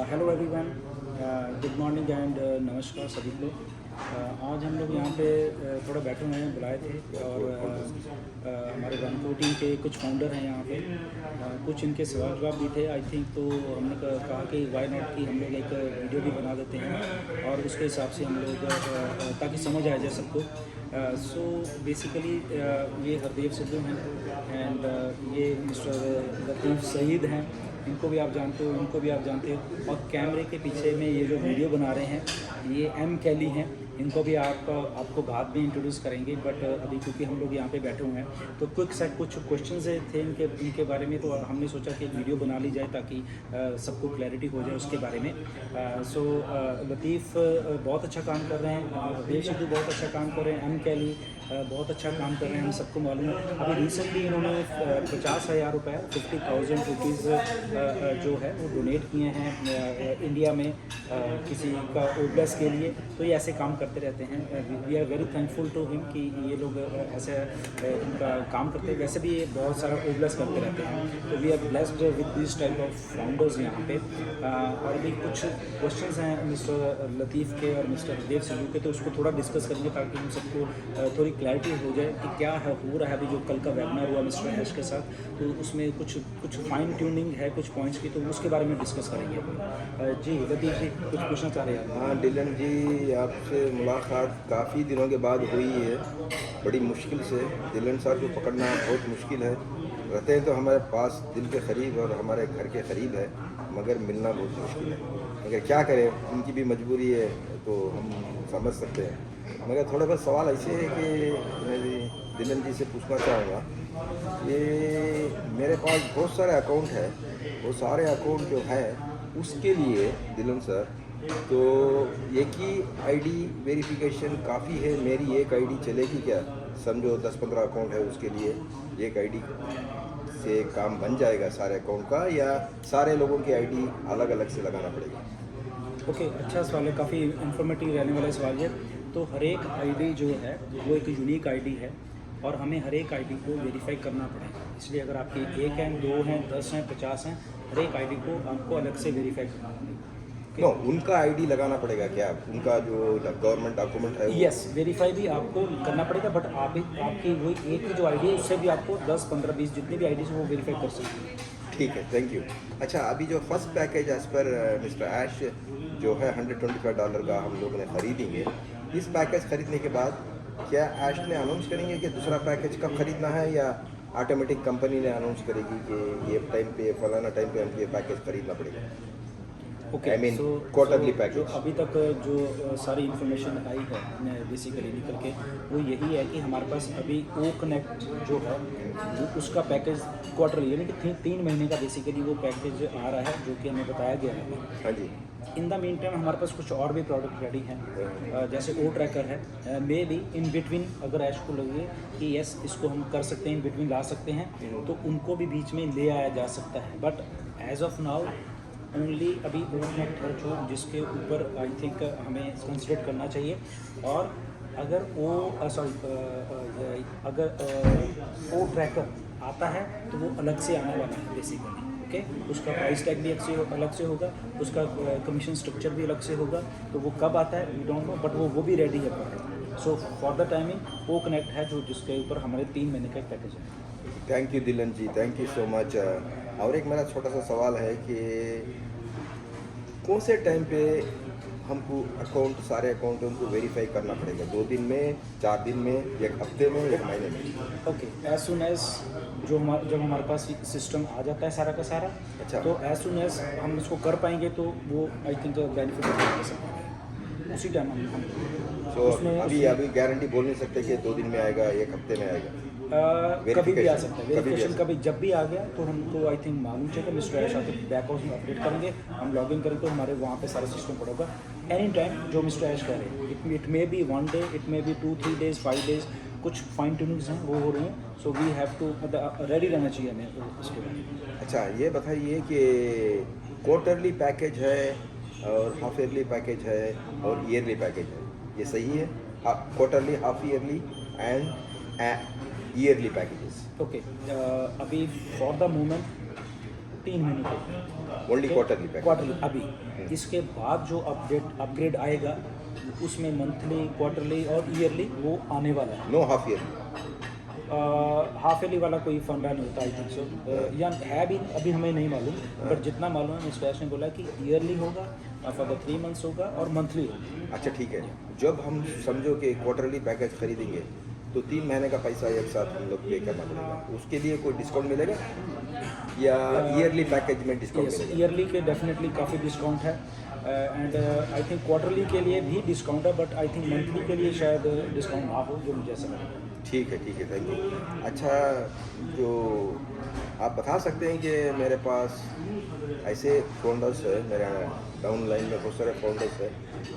Hello everyone, good morning and नमस्कार सभी को। आज हम लोग यहाँ पे थोड़ा बैठे हुए हैं, बुलाए थे और हमारे रामपुर टीम के कुछ फाउंडर हैं यहाँ पे। कुछ इनके सवाल जवाब भी थे आई थिंक, तो हमने कहा कि वाई नॉट कि हम लोग एक वीडियो भी बना देते हैं और उसके हिसाब से हम लोग ताकि समझ आ जाए सबको। सो बेसिकली ये हरदेव सिद्धू हैं एंड ये मिस्टर लतीफ़ सईद हैं। इनको भी आप जानते हो, इनको भी आप जानते हो। और कैमरे के पीछे में ये जो वीडियो बना रहे हैं ये एम कैली हैं। इनको भी आपको बाद में इंट्रोड्यूस करेंगे, बट अभी क्योंकि हम लोग यहाँ पे बैठे हुए हैं तो क्विक सेट कुछ क्वेश्चंस थे इनके बारे में, तो हमने सोचा कि एक वीडियो बना ली जाए ताकि सबको क्लैरिटी हो जाए उसके बारे में। सो लतीफ़ बहुत अच्छा काम कर रहे हैं, देव सिद्धू बहुत अच्छा काम कर रहे हैं, एम कैली बहुत अच्छा काम कर रहे हैं, हम सबको मालूम है। अभी रिसेंटली इन्होंने 50,000 रुपये 50,000 रुपीज़ जो है वो डोनेट किए हैं इंडिया में किसी का ओब्लस के लिए। तो ये ऐसे काम करते रहते हैं। We are very thankful to him कि ये लोग ऐसे इनका काम करते हैं। वैसे भी ये बहुत सारा ओब्लस करते रहते हैं, तो we are blessed with this type of founders यहाँ पे। और भी कुछ क्वेश्चंस हैं मिस्टर लतीफ़ के और मिस्टर देव सिद्धू के, तो उसको थोड़ा डिस्कस करेंगे ताकि हम सबको थोड़ी क्लैरिटी हो जाए कि क्या है हो रहा है। अभी जो कल का वेबिनार हुआ मिस्टर ऐश के साथ, तो उसमें कुछ फाइन ट्यूनिंग है कुछ पॉइंट्स की, तो उसके बारे में डिस्कस करेंगे। जी लतीफ़ जी कुछ पूछना चाह रहे हैं? हाँ डिलन जी, आपसे मुलाकात काफ़ी दिनों के बाद हुई है, बड़ी मुश्किल से। डिलन साहब को पकड़ना बहुत मुश्किल है। रहते हैं तो हमारे पास दिल के करीब और हमारे घर के करीब है, मगर मिलना बहुत मुश्किल है। मगर क्या करें, उनकी भी मजबूरी है तो हम समझ सकते हैं। मगर थोड़े बहुत सवाल ऐसे है कि मैं डिलन जी से पूछना चाहूँगा। ये मेरे पास बहुत सारे अकाउंट है, वो सारे अकाउंट जो है उसके लिए डिलन सर, तो एक ही आईडी वेरिफिकेशन काफ़ी है। मेरी एक आईडी चलेगी क्या? समझो 10-15 अकाउंट है, उसके लिए एक आईडी से काम बन जाएगा सारे अकाउंट का, या सारे लोगों की आईडी अलग अलग से लगाना पड़ेगा? ओके, अच्छा सवाल है, काफ़ी इंफॉर्मेटिव रहने वाला सवाल है। तो हर एक आईडी जो है वो एक यूनिक आईडी है और हमें हर एक आईडी को वेरीफाई करना पड़ेगा। इसलिए अगर आपकी 1 है, 2 हैं, 10 हैं, 50 हैं, हर एक आईडी को आपको अलग से वेरीफाई करना पड़ेगा। नो, उनका आईडी लगाना पड़ेगा क्या? उनका जो गवर्नमेंट डॉक्यूमेंट है यस, वेरीफाई भी आपको करना पड़ेगा, बट आपकी वही एक ही जो आईडी है उससे भी आपको 10, 15, 20 जितनी भी आईडी है वो वेरीफाई कर सकते हैं। ठीक है, थैंक यू। अच्छा, अभी जो first package as per mister ash जो है $125 का हम लोग ने खरीदेंगे। इस पैकेज खरीदने के बाद क्या ऐश ने अनाउंस करेंगे कि दूसरा पैकेज कब खरीदना है, या ऑटोमेटिक कंपनी ने अनाउंस करेगी कि ये टाइम पे फलाना टाइम पे हमको ये पैकेज खरीदना पड़ेगा? Okay, I mean quarterly package. अभी तक जो सारी इन्फॉर्मेशन आई है बेसिकली निकल के, वो यही है कि हमारे पास अभी ओ कनेक्ट जो है वो उसका पैकेज क्वार्टरली यानी कि 3 महीने का बेसिकली वो पैकेज आ रहा है, जो कि हमें बताया गया है। हाँ जी। इन द मीन टाइम हमारे पास कुछ और भी प्रोडक्ट रेडी हैं, जैसे ओ ट्रैकर है। मे बी इन बिटवीन अगर ऐश को लगे कि यस इसको हम कर सकते हैं, इन बिटवीन ला सकते हैं, तो उनको भी बीच में ले आया जा सकता है। But as of now only अभी ओ कनेक्ट है जो जिसके ऊपर आई थिंक हमें कंसिडर करना चाहिए। और अगर ओ ट्रैकर आता है तो वो अलग से आने वाला है बेसिकली। ओके, उसका प्राइस टैग भी अलग से होगा, उसका कमीशन स्ट्रक्चर भी अलग से होगा। तो वो कब आता है वी डोंट नो, बट वो भी रेडी है product. So for the timing O Connect है जो जिसके ऊपर हमारे 3 महीने का पैकेज है। थैंक यू दिलन जी, थैंक यू सो मच। और एक मेरा छोटा सा सवाल है कि कौन से टाइम पे हमको सारे अकाउंटों को वेरीफाई करना पड़ेगा? 2 दिन में, 4 दिन में, 1 हफ्ते में, 1 महीने में? ओके, एज सुन एज जब हमारे पास सिस्टम आ जाता है सारा का सारा, अच्छा। तो एज सुन एज हम इसको कर पाएंगे तो वो आई थिंक बेनिफिट हो सकता है उसी टाइम हम तो अभी गारंटी बोल नहीं सकते कि 2 दिन में आएगा, 1 हफ्ते में आएगा? कभी भी आ सकता है कभी भी आ वेरिफिकेशन, सकता कभी जब भी आ गया तो हमको आई थिंक मालूम चाहिए। मिस्टर ऐश आके बैक हाउस में अपडेट करेंगे, हम लॉग इन करेंगे तो हमारे वहाँ पे सारा सिस्टम पड़ा होगा एनी टाइम जो मिस्टर ऐश कह रहे हैं। It may be 1 day, it may be 2-3 days, 5 days, कुछ फाइन ट्यूनिंग्स हैं वो हो रही हैं। So we have to ready रहना चाहिए हमें उसके बाद। अच्छा, ये बताइए कि क्वार्टरली पैकेज है और हाफ ईयरली पैकेज है और ईयरली पैकेज है, ये सही है? Quarterly, half yearly and yearly packages. Okay, अभी फॉर द मोमेंट 3 महीने के ओनली क्वार्टरली पैकेज। क्वार्टरली अभी। इसके बाद जो अपग्रेड आएगा उसमें मंथली, क्वार्टरली और ईयरली वो आने वाला है। No half year. Half yearly वाला कोई फंडा नहीं होता, आई थिंक सो, या है भी अभी हमें नहीं मालूम, बट जितना मालूम है मिस्टर ऐश ने बोला कि ईयरली होगा, फॉर द 3 मंथ्स होगा और मंथली होगा। अच्छा ठीक है, जब हम समझो कि क्वार्टरली पैकेज खरीदेंगे तो 3 महीने का पैसा एक साथ हम लोग पे करना पड़ेगा, उसके लिए कोई डिस्काउंट मिलेगा या ईयरली पैकेज में डिस्काउंट यस, मिलेगा? ईयरली के डेफिनेटली काफ़ी डिस्काउंट है, एंड आई थिंक क्वार्टरली के लिए भी डिस्काउंट है, बट आई थिंक मंथली के लिए शायद डिस्काउंट ना हो, जो मुझे ऐसा लगता है। ठीक है, थैंक यू। अच्छा, जो आप बता सकते हैं कि मेरे पास ऐसे फाउंडर्स है, मेरे डाउन लाइन में बहुत सारे फाउंडर्स है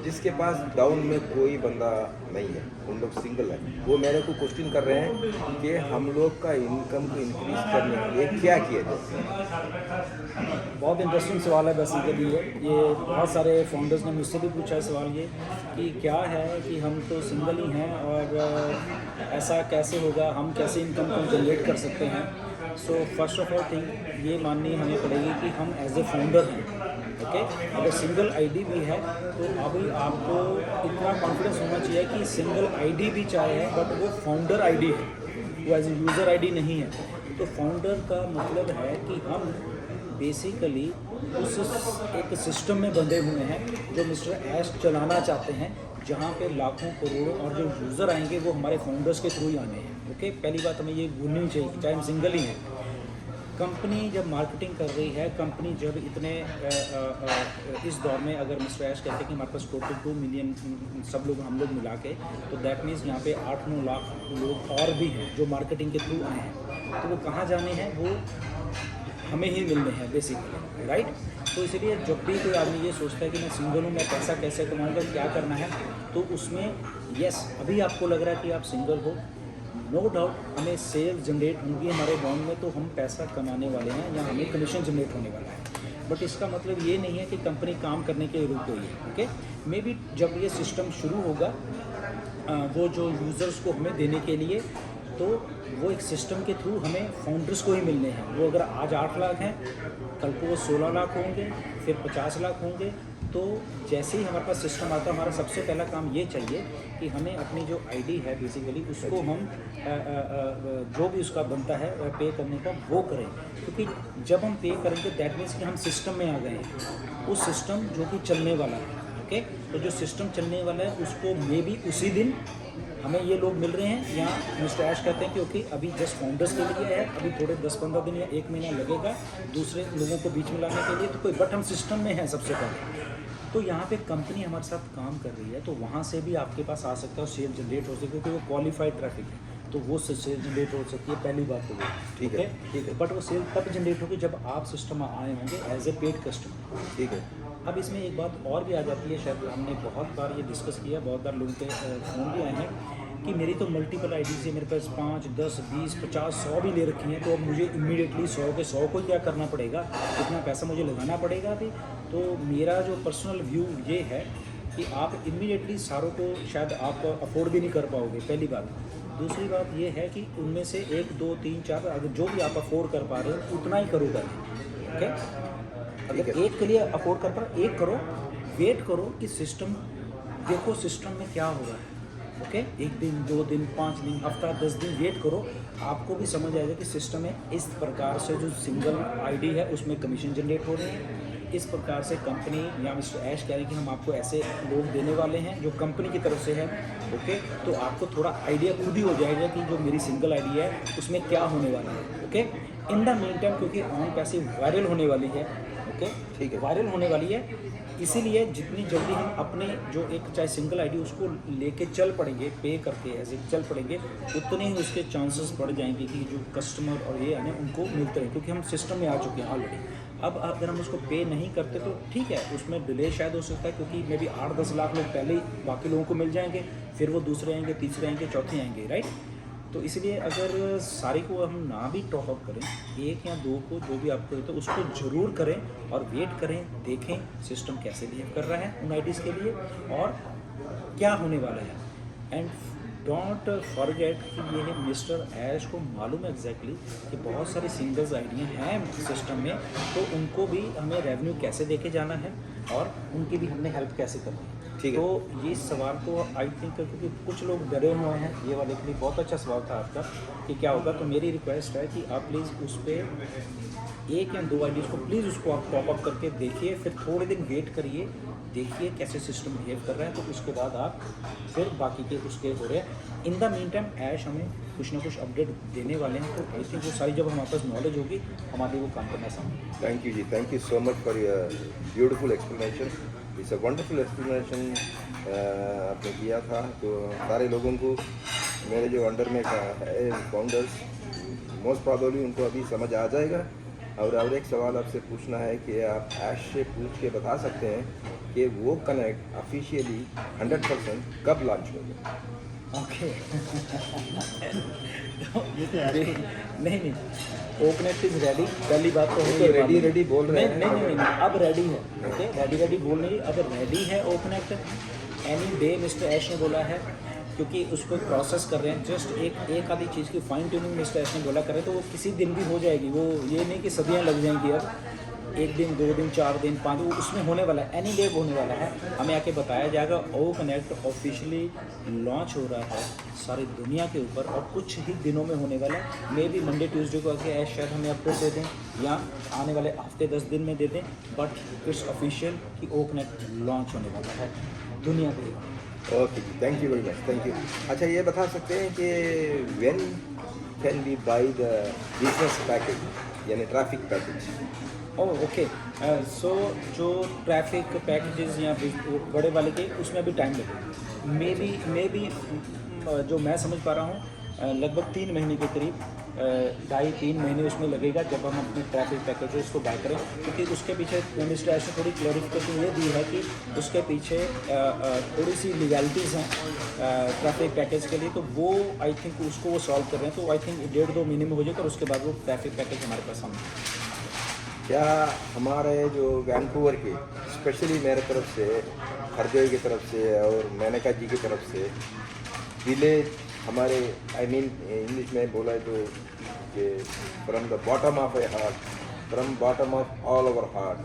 जिसके पास डाउन में कोई बंदा नहीं है, उन लोग सिंगल है, वो मेरे को क्वेश्चन कर रहे हैं कि हम लोग का इनकम को इंक्रीज करने के लिए क्या किया जाए? बहुत इंटरेस्टिंग सवाल है बेसिकली ये बहुत सारे फाउंडर्स ने मुझसे भी पूछा है सवाल ये कि क्या है कि हम तो सिंगल ही हैं और ऐसा कैसे होगा, हम कैसे इनकम को जनरेट कर सकते हैं। So first of all thing ये माननी हमें पड़ेगी कि हम एज ए फाउंडर हैं, ओके। अगर सिंगल आईडी भी है तो अभी आपको इतना कॉन्फिडेंस होना चाहिए कि सिंगल आईडी भी चाहे है बट वो फाउंडर आईडी है, वो एज ए यूज़र आईडी नहीं है। तो फाउंडर का मतलब है कि हम बेसिकली उस एक सिस्टम में बंधे हुए हैं जो मिस्टर ऐश चलाना चाहते हैं, जहाँ पे लाखों करोड़ों और जो यूज़र आएंगे वो हमारे फाउंडर्स के थ्रू ही आने हैं, ओके। पहली बात हमें ये भूलनी चाहिए, चाहे हम सिंगल ही हैं। कंपनी जब मार्केटिंग कर रही है, कंपनी जब इतने इस दौर में अगर मिस्टर ऐश कहते हैं कि हमारे पास टोटल 2 मिलियन सब लोग हम लोग मिला के, तो दैट मीन्स यहाँ पे 8-9 लाख लोग और भी हैं जो मार्केटिंग के थ्रू आए हैं, तो वो कहाँ जाने हैं, वो हमें ही मिलने हैं बेसिकली, राइट। तो इसलिए जब भी कोई आदमी ये सोचता है कि मैं सिंगल हूँ, मैं पैसा कैसे कमाऊँगा, क्या करना है, तो उसमें यस अभी आपको लग रहा है कि आप सिंगल हो, नो डाउट हमें सेल जनरेट होंगी हमारे अकाउंट में, तो हम पैसा कमाने वाले हैं या हमें कमीशन जनरेट होने वाला है, बट इसका मतलब ये नहीं है कि कंपनी काम करने के रुक गई है, ओके। मे बी जब ये सिस्टम शुरू होगा वो जो यूज़र्स को हमें देने के लिए, तो वो एक सिस्टम के थ्रू हमें फाउंडर्स को ही मिलने हैं। वो अगर आज 8 लाख हैं, कल को वो 16 लाख होंगे, फिर 50 लाख होंगे। तो जैसे ही हमारे पास सिस्टम आता है, हमारा सबसे पहला काम ये चाहिए कि हमें अपनी जो आईडी है बेसिकली उसको हम जो भी उसका बनता है पे करने का वो करें, क्योंकि जब हम पे करेंगे दैट मीन्स कि हम सिस्टम में आ गए हैं, उस सिस्टम जो कि चलने वाला है, ओके। तो जो सिस्टम चलने वाला है उसको मे बी उसी दिन हमें ये लोग मिल रहे हैं, या मिस्टर ऐश कहते हैं कि ओके अभी जस्ट फाउंडर्स के लिए है, अभी थोड़े 10-15 दिन या 1 महीना लगेगा दूसरे लोगों को बीच में लाने के लिए, तो कोई बट हम सिस्टम में हैं सबसे पहले। तो यहाँ पे कंपनी हमारे साथ काम कर रही है, तो वहाँ से भी आपके पास आ सकता है और सेल जनरेट हो सकती है, क्योंकि वो क्वालिफाइड ट्रैफिक है, तो वो सेल जनरेट हो सकती है, पहली बात तो वो ठीक है। बट वो सेल तब जनरेट होगी जब आप सिस्टम में आए होंगे एज ए पेड कस्टमर, ठीक है। अब इसमें एक बात और भी आ जाती है, शायद हमने बहुत बार ये डिस्कस किया, बहुत बार लोगों के फ़ोन भी आए हैं कि मेरी तो मल्टीपल आईडीज़ है, मेरे पास 5, 10, 20, 50, 100 भी ले रखी हैं, तो अब मुझे इमीडिएटली 100 के 100 को क्या करना पड़ेगा, इतना पैसा मुझे लगाना पड़ेगा अभी। तो मेरा जो पर्सनल व्यू ये है कि आप इमीडिएटली सारों को शायद आप अफोर्ड भी नहीं कर पाओगे, पहली बात। दूसरी बात ये है कि उनमें से 1, 2, 3, 4 अगर जो भी आप अफोर्ड कर पा रहे हो उतना ही करो पहले, ओके। अगर एक के लिए अफोर्ड कर पा रहे एक करो, वेट करो कि सिस्टम देखो सिस्टम में क्या हो रहा है, ओके। 1 दिन, 2 दिन, 5 दिन, हफ्ता, 10 दिन वेट करो, आपको भी समझ आएगा कि सिस्टम में इस प्रकार से जो सिंगल आईडी है उसमें कमीशन जनरेट हो रहे हैं, इस प्रकार से कंपनी या मिस्टर ऐश कह रहे हैं कि हम आपको ऐसे लोग देने वाले हैं जो कंपनी की तरफ से है, ओके। तो आपको थोड़ा आइडिया खुद ही हो जाएगा कि जो मेरी सिंगल आईडी है उसमें क्या होने वाला है, okay. In the mean time क्योंकि ऑन पैसिव वायरल होने वाली है, ओके, ठीक है, वायरल होने वाली है, इसीलिए जितनी जल्दी हम अपने जो एक चाहे सिंगल आईडी उसको लेके चल पड़ेंगे, पे करके ऐसे चल पड़ेंगे, उतने ही उसके चांसेस बढ़ जाएंगे कि जो कस्टमर और ये आने उनको मिलते रहे, क्योंकि हम सिस्टम में आ चुके हैं ऑलरेडी। अब अगर हम उसको पे नहीं करते तो ठीक है, उसमें डिले शायद हो सकता है, क्योंकि मे बी 8-10 लाख लोग पहले ही बाकी लोगों को मिल जाएंगे, फिर वो दूसरे आएंगे, तीसरे आएंगे, चौथे आएंगे, राइट। तो इसलिए अगर सारी को हम ना भी टॉप अप करें, 1 या 2 को जो भी आपको है तो उसको ज़रूर करें और वेट करें, देखें सिस्टम कैसे बिहेव कर रहा है उन आईडीज़ के लिए और क्या होने वाला है। एंड डोंट फॉरगेट कि ये है मिस्टर ऐश को मालूम है एग्जैक्टली कि बहुत सारी सिंगल्स आइडिया हैं सिस्टम में, तो उनको भी हमें रेवेन्यू कैसे देके जाना है और उनकी भी हमने हेल्प कैसे करनी है। ठीक है। तो ये सवाल तो आई थिंक क्योंकि कुछ लोग डरे हुए हैं, ये वाले के लिए बहुत अच्छा सवाल था आपका कि क्या होगा। तो मेरी रिक्वेस्ट है कि आप प्लीज़ उस पर 1 या 2 आइडियाज़ को प्लीज़ उसको आप टॉप अप करके देखिए, फिर थोड़े दिन वेट करिए, देखिए कैसे सिस्टम बिहेव कर रहा है, तो उसके बाद आप फिर बाकी के उसके हो रहे हैं। इन द मीन टाइम ऐश हमें कुछ ना कुछ अपडेट देने वाले हैं, तो आई थिंक वो सारी जब हमारे पास नॉलेज होगी हमारे लिए वो काम करना आसान होगा। थैंक यू जी, thank you so much for your beautiful explanation. It's a wonderful explanation आपने किया था। तो सारे लोगों को मेरे जो अंडर में है फाउंडर्स, मोस्ट प्रॉबेबली उनको अभी समझ आ जाएगा। और एक सवाल आपसे पूछना है कि आप ऐश से पूछ के बता सकते हैं कि वो कनेक्ट ऑफिशियली 100% कब लॉन्च होगा? ओके नहीं, ओकनेट इज रेडी, पहली बात तो वो है तो ये रेडी मालूम। रेडी बोल रहे हैं। नहीं, अब रेडी है। ओके, रेडी बोल नहीं, अब रेडी है ओकनेट। एनी डे मिस्टर ऐश ने बोला है, क्योंकि उसको प्रोसेस कर रहे हैं। जस्ट एक आधी चीज़ की फाइन ट्यूनिंग मिस्टर ऐश ने बोला करें, तो वो किसी दिन भी हो जाएगी। वो ये नहीं कि सदियाँ लग जाएंगी। अब 1 दिन 2 दिन 4 दिन 5 दिन उसमें होने वाला है, एनी डे होने वाला है। हमें आके बताया जाएगा। ओ कनेक्ट ऑफिशियली लॉन्च हो रहा है सारी दुनिया के ऊपर और कुछ ही दिनों में होने वाला है। मे बी मंडे ट्यूसडे को आके ऐश शायद हमें अपडेट दे दें या आने वाले हफ्ते 10 दिन में दे दें, बट इट्स ऑफिशियल कि ओ कनेक्ट लॉन्च होने वाला है दुनिया के लिए। ओके जी, thank you very much, thank you. अच्छा, ये बता सकते हैं कि when can we buy the business package यानी traffic package? Oh okay, so जो ट्रैफिक पैकेजेस या बड़े वाले के उसमें अभी टाइम लगेगा। मे बी जो मैं समझ पा रहा हूँ लगभग 3 महीने के करीब, 2.5-3 महीने उसमें लगेगा जब हम अपने ट्रैफिक पैकेजेस को बाय करें। क्योंकि उसके पीछे मिनिस्टर ऐसे थोड़ी क्लैरिफिकेशन ये दी है कि उसके पीछे थोड़ी सी लीगैलिटीज़ हैं ट्रैफिक पैकेज के लिए, तो वो आई थिंक उसको वो सॉल्व कर रहे हैं। तो आई थिंक 1.5-2 महीने में हो जाएगा और उसके बाद वो ट्रैफिक पैकेज हमारे पास सामने। क्या हमारे जो वैंकूवर के, स्पेशली मेरे तरफ से, हरदेव की तरफ से और मेनका जी की तरफ से, विलेज हमारे, आई मीन इंग्लिश में बोला तो कि from the bottom of a heart, from bottom of all our heart,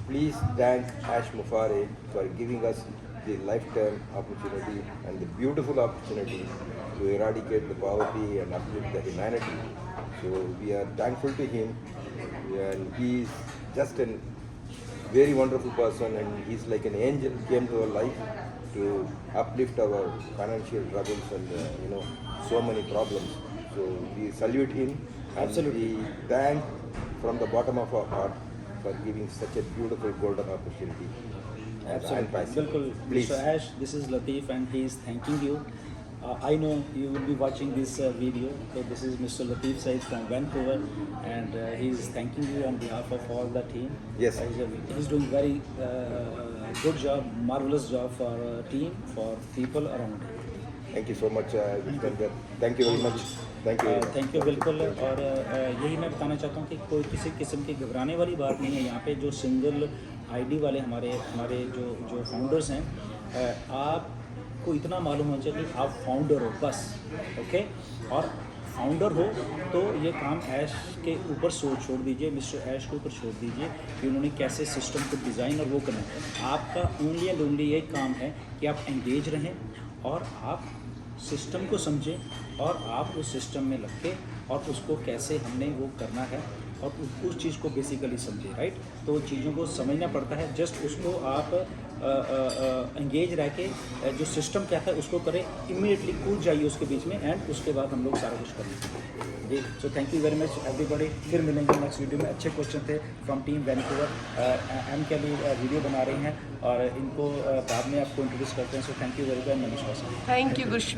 please thank Ash Mufareh for giving us the lifetime opportunity and the beautiful opportunity to eradicate the poverty and uplift the humanity. So we are thankful to him, and he is just a very wonderful person, and he's like an angel came to our life to uplift our financial troubles and so many problems. So we salute him. Absolutely. And we thank from the bottom of our heart for giving such a beautiful golden opportunity. Absolutely. बिल्कुल, Please. Mr. Ash, this is Latif and he is thanking you. I know you will be watching this video. So this is Mr. Latif Said from Vancouver, and he is thanking you on behalf of all the team. Yes. He's doing very good job, marvelous job for team, for people around. Thank you so much, Vishwander. Thank you very much. Thank you. Thank you, बिल्कुल। और यही मैं बताना चाहता हूँ कि कोई किसी किस्म की घबराने वाली बात नहीं है। यहाँ पे जो सिंगल आईडी वाले हमारे जो फाउंडर्स हैं, आपको इतना मालूम होना चाहिए कि आप फाउंडर हो बस। ओके, और फाउंडर हो तो ये काम ऐश के ऊपर छोड़ दीजिए, मिस्टर ऐश के ऊपर छोड़ दीजिए कि उन्होंने कैसे सिस्टम को डिज़ाइन और वो करना है। आपका ओनली एंड ओनली यही काम है कि आप एंगेज रहें और आप सिस्टम को समझें और आप उस सिस्टम में लग के और उसको कैसे हमने वो करना है और उस चीज़ को बेसिकली समझें, राइट। तो चीज़ों को समझना पड़ता है, जस्ट उसको आप एंगेज रह के जो सिस्टम कहता है उसको करें, इमीडिएटली कूद जाइए उसके बीच में, एंड उसके बाद हम लोग सारा कुछ कर लेंगे जी। So thank you very much everybody. फिर मिलेंगे नेक्स्ट वीडियो में। अच्छे क्वेश्चन थे फ्रॉम टीम वैंकूवर। एम के लिए वीडियो बना रही हैं और इनको बाद में आपको इंट्रोड्यूस करते हैं। सो थैंक यू वेरी मच। नमस्कार। Thank you, Gushwin.